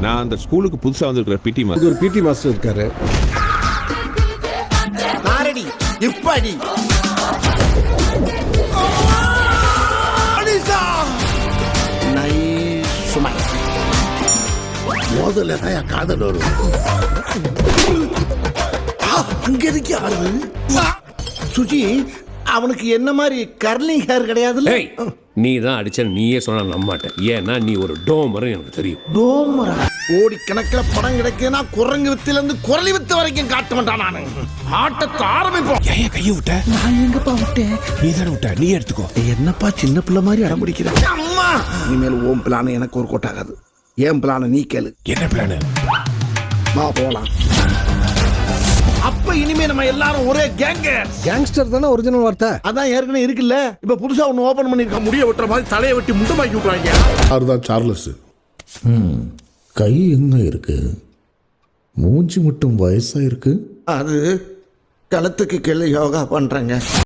நான் அந்த ஸ்கூலுக்கு புதுசா வந்திருக்கிற பிடி இது மாஸ்டர். ஒரு பிடி மாஸ்டர் இருக்காரு. ஆரடி இப்படி மோதல தான் காதல் வரும். அங்க இருக்கு யாரு சுஜி? அவனுக்கு என்ன மாதிரி கர்லிங் ஹேர் கிடையாதுல்ல? நீ தான் அடிச்ச நீயே சொன்னா நம்ப மாட்டேன். ஏன்னா நீ ஒரு டோமர் எனக்கு தெரியும். டோமரா? கோடி கணக்கில் படம் கிடைக்குன்னா குரங்கு வித்துல இருந்து குரலி வித்து வரைக்கும் காட்ட மாட்டான். நானு ஆட்டத்தை ஆரம்பிப்போம். ஏன் கையை விட்ட? நான் எங்கப்பா விட்டேன்? நீ தானே விட்ட, நீ எடுத்துக்கோ. என்னப்பா சின்ன பிள்ளை மாதிரி அடம் பிடிக்கிறேன். அம்மா, இனிமேல் ஓம் பிளான் எனக்கு ஒரு கோட்டாகாது. ஏன் பிளான நீ கேளு. என்ன பிளான்? வா போலாம். அப்ப இனிமே நம்ம எல்லாரும் ஒரே கேங்கர். கேங்ஸ்டர் தானே ஒரிஜினல் வார்த்தை. அதான் ஏற்கனவே இருக்குல்ல. இப்ப புதுசா ஒன்னு ஓபன் பண்ணிருக்க. முடிய வெட்டுற மாதிரி தலையை வெட்டி முண்டமாக்கி விட்டுறாங்க. அதுதான் சார்லஸ். கை என்ன இருக்கு? மூஞ்சி மட்டும் வயசா இருக்கு. அது களத்துக்கு கீழே யோகா பண்றாங்க.